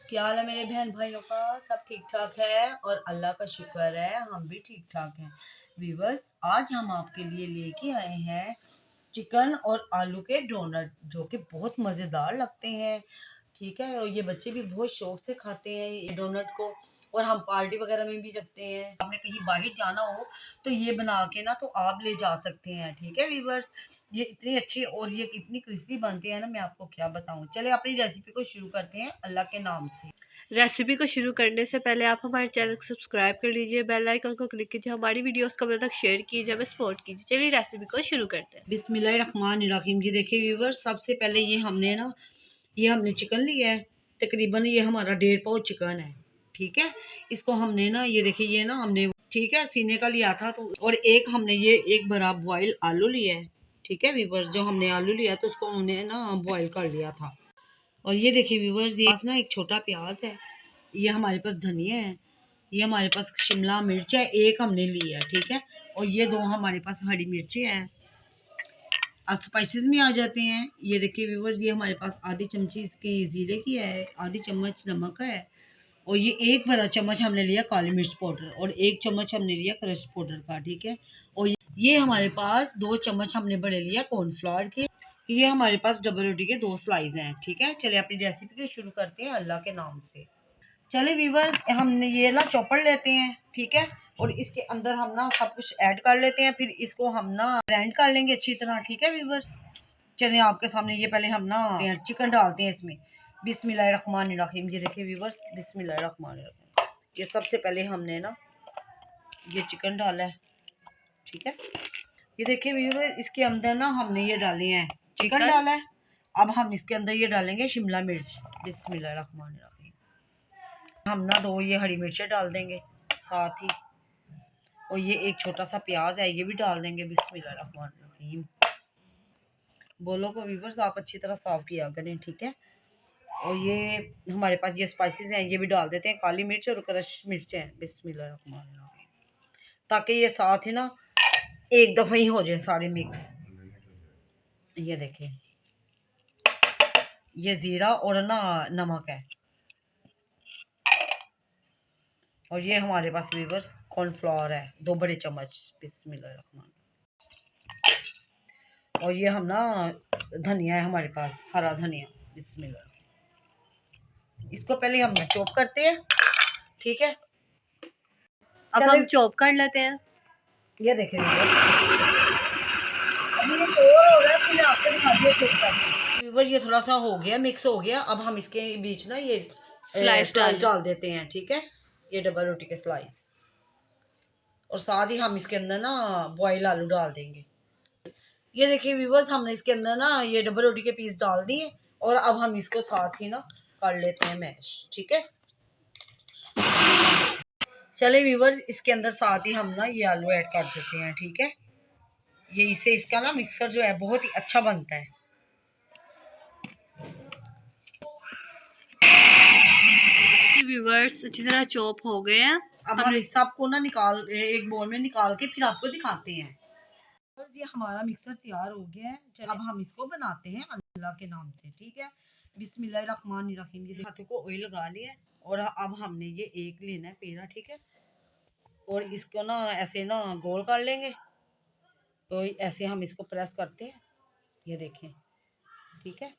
क्या हाल है मेरे बहन भाइयों का? सब ठीक ठाक है और अल्लाह का शुक्र है हम भी ठीक ठाक हैं। वीवर्स, आज हम आपके लिए लेके आए हैं चिकन और आलू के डोनट जो कि बहुत मज़ेदार लगते हैं। ठीक है, और ये बच्चे भी बहुत शौक से खाते हैं ये डोनट को। और हम पार्टी वगैरह में भी रखते हैं। आपने कहीं बाहर जाना हो तो ये बना के ना तो आप ले जा सकते हैं। ठीक है वीवर्स, ये इतनी अच्छी और ये इतनी क्रिस्पी बनती है ना, मैं आपको क्या बताऊं। चले अपनी रेसिपी को शुरू करते हैं अल्लाह के नाम से। रेसिपी को शुरू करने से पहले आप हमारे चैनल को सब्सक्राइब कर लीजिए, बेल आइकन को क्लिक कीजिए, हमारी वीडियोस को अब तक शेयर कीजिए, हमें सपोर्ट कीजिए। चलिए रेसिपी को शुरू करते हैं। बिस्मिल्लाहिर्रहमानिर्रहीम। जी देखिए व्यूवर्स, सबसे पहले ये हमने चिकन लिया है। तकरीबन ये हमारा 1.5 पाव चिकन है। ठीक है, इसको हमने ना ये देखिए ये ना हमने ठीक है सीने का लिया था। तो और एक हमने ये एक बड़ा बॉयल आलू लिया है। ठीक है व्यूवर्स, जो हमने आलू लिया तो उसको हमने ना बॉयल कर लिया था। और ये देखिए व्यूवर्स, ये ना एक छोटा प्याज है, ये हमारे पास धनिया है, ये हमारे पास शिमला मिर्च है एक हमने ली है। ठीक है, और ये 2 हमारे पास हरी मिर्ची है। अब स्पाइसेस में आ जाते हैं। ये देखिए व्यूवर्स, ये हमारे पास आधी चमची इसकी जीरे की है, आधी चम्मच नमक है, और ये एक बड़ा चम्मच हमने लिया काली मिर्च पाउडर, और 1 चम्मच हमने लिया क्रश पाउडर का। ठीक है, और ये हमारे पास 2 चम्मच हमने बड़े लिया कॉर्नफ्लोर के। ये हमारे पास डबल रोटी के 2 स्लाइस हैं। ठीक है, चलिए अपनी रेसिपी को शुरू करते हैं अल्लाह के नाम से। चले वीवर्स, हमने ये ना चॉपर लेते हैं। ठीक है, और इसके अंदर हम ना सब कुछ ऐड कर लेते हैं, फिर इसको हम ना ग्राइंड कर लेंगे अच्छी तरह। ठीक है वीवर्स, चलिए आपके सामने ये पहले हम ना चिकन डालते हैं इसमें। बिस्मिल्लाहिर्रहमानिर्रहीम। ये देखिए वीवर्स, बिस्मिल्लाहिर्रहमानिर्रहीम। ये सबसे पहले हमने ना ये चिकन डाला है। ठीक है, ये देखिए वीवर्स, इसके अंदर ना हमने ये डाले हैं चिकन डाला है। अब हम इसके अंदर ये डालेंगे शिमला मिर्च। बिस्मिल्लाहिर्रहमानिर्रहीम। हम ना 2 ये हरी मिर्चें डाल देंगे साथ ही, और ये एक छोटा सा प्याज है ये भी डाल देंगे। बिस्मिल्लाहिर्रहमानिर्रहीम। बोलो को व्यूवर्स आप अच्छी तरह साफ किया करें। ठीक है, और ये हमारे पास ये स्पाइसेस हैं ये भी डाल देते हैं, काली मिर्च और क्रश मिर्च हैं। बिस्मिल्लाहिर्रहमानिर्रहीम, ताकि ये साथ ही ना एक दफ़ा ही हो जाए सारे मिक्स। ये देखिए, ये ज़ीरा और ना नमक है, और ये हमारे पास व्यूवर्स कॉर्नफ्लोर है 2 बड़े चम्मच। बिस्मिल्लाहिर्रहमान। और ये हम ना धनिया है हमारे पास, हरा धनिया। बिस्मिल्लाह, इसको पहले हम चॉप करते हैं। ठीक है, अब हम चॉप कर लेते हैं। ये देखें अभी ये शोर हो रहा है, फिर आपको दिखाती है चॉप करके। व्यूवर ये थोड़ा सा हो गया, मिक्स हो गया। अब हम इसके बीच ना ये स्लाइस डाल देते हैं। ठीक है, ये डबल रोटी के स्लाइस, और साथ ही हम इसके अंदर ना बॉयल आलू डाल देंगे। ये देखिए व्यूवर्स, हमने इसके अंदर ना ये डबल रोटी के पीस डाल दिए, और अब हम इसको साथ ही ना कर लेते हैं मैश। ठीक है, चले व्यूवर्स, इसके अंदर साथ ही हम ना ये आलू ऐड कर देते हैं। ठीक है, ये इससे इसका ना मिक्सर जो है बहुत ही अच्छा बनता है। व्यूवर्स अच्छी तरह चॉप हो गए हैं। अब हम इस सब को ना एक बोल में निकाल के फिर आपको दिखाते हैं। और ये हमारा मिक्सर तैयार हो गया है। चलो अब हम इसको बनाते हैं अल्लाह के नाम से। ठीक है, बिस्मिल्लाहिर्रहमानिर्रहीम। ये हाथों को ऑयल लगा लिया है, और अब हमने ये एक लेना है पेड़ा। ठीक है, और इसको ना ऐसे ना गोल कर लेंगे। तो ऐसे हम इसको प्रेस करते हैं, ये देखें। ठीक है,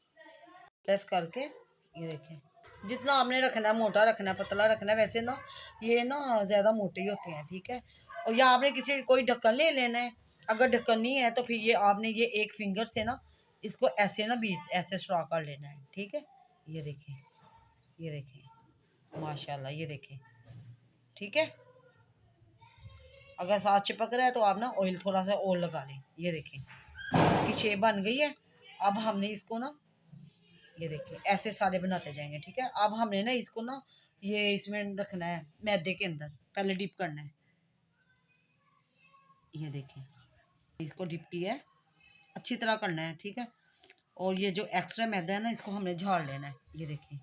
प्रेस करके ये देखें, जितना आपने रखना है, मोटा रखना है पतला रखना है, वैसे ना ये ना ज़्यादा मोटे ही होते हैं। ठीक है, और या आपने किसी कोई ढक्कन ले लेना है। अगर ढक्कन नहीं है तो फिर ये आपने ये एक फिंगर से ना इसको ऐसे ना बीच ऐसे स्ट्रा कर लेना है। ठीक है, ये देखें, ये देखें माशाल्लाह, ये देखें। ठीक है, अगर साथ चिपक रहा है तो आप ना ऑयल थोड़ा सा और लगा लें। ये देखें, इसकी शेप बन गई है। अब हमने इसको ना ये देखिए ऐसे सारे बनाते जाएंगे। ठीक है, अब हमने ना इसको ना ये इसमें रखना है मैदे के अंदर, पहले डिप करना है। ये देखिए, इसको डिप किया है, अच्छी तरह करना है। ठीक है, और ये जो एक्स्ट्रा मैदा है ना इसको हमने झाड़ लेना है। ये देखिए,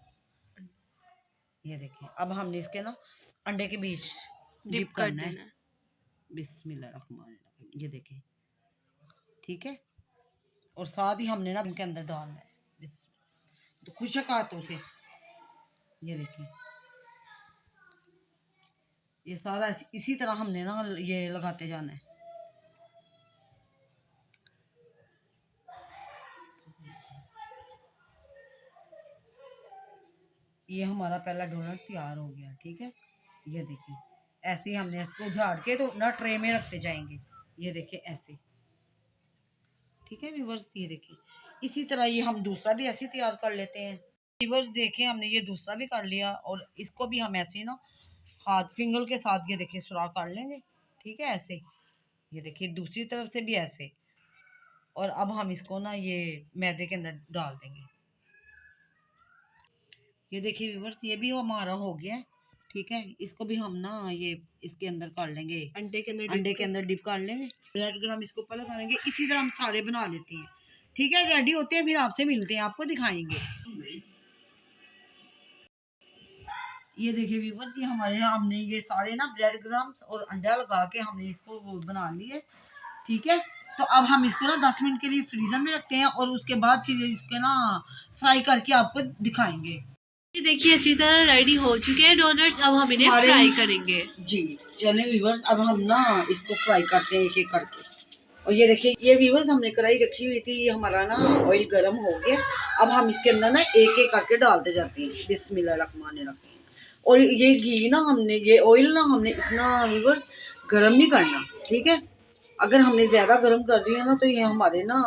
ये देखिए, अब हमने इसके ना अंडे के बीच डिप करना है। बिस्मिल्लाहिर्रहमानिर्रहीम। ये देखिए, ठीक है, और साथ ही हमने ना इनके अंदर डालना है तो खुशक हाथों से। ये देखिए, ये सारा इसी तरह हमने ना ये लगाते जाना है। ये हमारा पहला डोनट तैयार हो गया, ठीक है। ये देखिए, ऐसे ही हमने इसको झाड़ के तो ना ट्रे में रखते जाएंगे। ये देखिए ऐसे, ठीक है व्यूवर्स। ये देखिए, इसी तरह ये हम दूसरा भी ऐसे तैयार कर लेते हैं। व्यूवर्स देखें, हमने ये दूसरा भी कर लिया और इसको भी हम ऐसे ना हाथ फिंगर के साथ ये देखिए सुराख कर लेंगे, ठीक है ऐसे। ये देखिए दूसरी तरफ से भी ऐसे, और अब हम इसको ना ये मैदे के अंदर डाल देंगे। ये देखिए व्यूवर्स, ये भी हमारा हो गया है, ठीक है। इसको भी हम ना ये इसके अंदर कर लेंगे, अंडे के अंदर डिप कर लेंगे। ब्रेड ग्राम इसके ऊपर लगा लेंगे। इसी तरह हम सारे बना लेते हैं, ठीक है। रेडी होते हैं, फिर आपसे मिलते हैं, आपको दिखाएंगे। ये देखिए व्यूवर्स, ये हमारे यहाँ हमने ये सारे ना ब्रेड ग्राम्स और अंडा लगा के हमने इसको बना लिए, ठीक है। तो अब हम इसको ना 10 मिनट के लिए फ्रीजर में रखते हैं और उसके बाद फिर इसके ना फ्राई करके आपको दिखाएंगे। ये देखिए अच्छी तरह रेडी हो चुके हैं डोनट्स, अब हम इन्हें फ्राई करेंगे। जी चलें व्यूवर्स, अब हम ना इसको फ्राई करते हैं एक एक करके। और ये देखिए, ये व्यूवर्स हमने कढ़ाई रखी हुई थी, ये हमारा ना ऑयल गर्म हो गया। अब हम इसके अंदर ना एक एक करके डालते जाते हैं, बिस्मिल्लाहिर्रहमानिर्रहीम। और ये घी ना हमने, ये ऑयल ना हमने इतना व्यूवर्स गर्म नहीं करना, ठीक है। अगर हमने ज्यादा गर्म कर दिया ना तो ये हमारे ना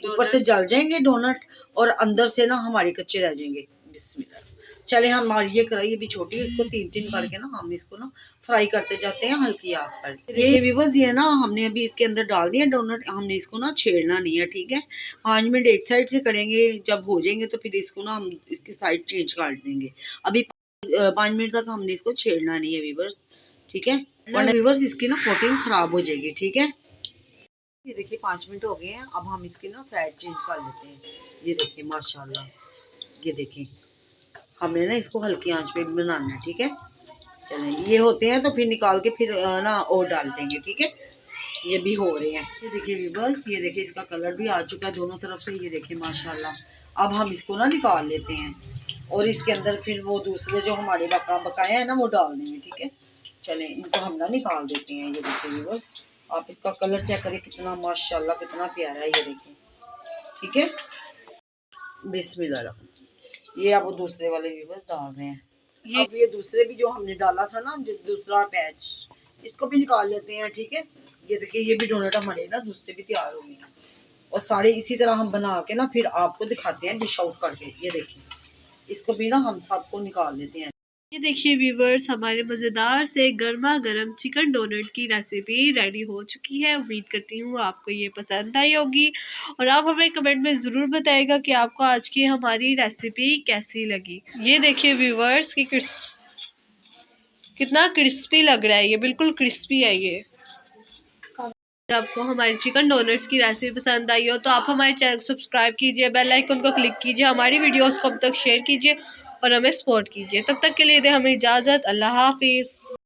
ऊपर से जल जाएंगे डोनट और अंदर से ना हमारे कच्चे रह जाएंगे। बिस्मिल्लाह। चले, हमारी ये कढ़ाई अभी छोटी है, इसको 3-3 करके ना हम इसको ना फ्राई करते जाते हैं हल्की आग पर। ये व्यूवर्स, ये ना हमने अभी इसके अंदर डाल दिया डोनट, हमने इसको ना छेड़ना नहीं है, ठीक है। 5 मिनट एक साइड से करेंगे, जब हो जाएंगे तो फिर इसको ना हम इसकी साइड चेंज कर देंगे। अभी 5 मिनट तक हमने इसको छेड़ना नहीं है व्यूवर्स, ठीक है, वरना व्यूवर्स इसकी ना कोटिंग खराब हो जाएगी, ठीक है। ये देखिए 5 मिनट हो गए हैं, अब हम इसकी ना साइड चेंज कर लेते हैं। ये देखिए माशाल्लाह, ये देखिए हमने ना इसको हल्की आंच पे बनाना है, ठीक है। चलें, ये होते हैं तो फिर निकाल के फिर ना और डाल देंगे, ठीक है। ये भी हो रहे हैं। ये देखिए व्यूअर्स, ये देखिए इसका कलर भी आ चुका है दोनों तरफ से, ये देखिए माशाल्लाह। अब हम इसको ना निकाल लेते हैं और इसके अंदर फिर वो दूसरे जो हमारे बकाया है ना वो डाल देंगे, ठीक है। चलें, इनको हम ना निकाल देते हैं। ये देखिए व्यूअर्स, आप इसका कलर चेक करें, कितना माशाल्लाह कितना प्यारा है, ये देखिए, ठीक है। बिस्मिल्लाह। ये अब दूसरे वाले व्यूअर्स डाल रहे हैं। अब ये दूसरे भी जो हमने डाला था ना, जो दूसरा पैच, इसको भी निकाल लेते हैं, ठीक है। ये देखिए, ये भी डोनट हमारे ना दूसरे भी तैयार हो गए और सारे इसी तरह हम बना के ना फिर आपको दिखाते हैं डिश आउट करके। ये देखिए, इसको भी ना हम सबको निकाल लेते हैं। ये देखिए व्यूवर्स, हमारे मज़ेदार से गर्मा गर्म चिकन डोनट की रेसिपी रेडी हो चुकी है। उम्मीद करती हूँ आपको ये पसंद आई होगी और आप हमें कमेंट में ज़रूर बताइएगा कि आपको आज की हमारी रेसिपी कैसी लगी। ये देखिए व्यूवर्स कि कितना क्रिस्पी लग रहा है, ये बिल्कुल क्रिस्पी है। ये आपको हमारी चिकन डोनट्स की रेसिपी पसंद आई हो तो आप हमारे चैनल को सब्सक्राइब कीजिए, बेल आइकन को क्लिक कीजिए, हमारी वीडियोस को अब तक शेयर कीजिए और हमें सपोर्ट कीजिए। तब तक के लिए दे हमें इजाज़त। अल्लाह हाफिज़।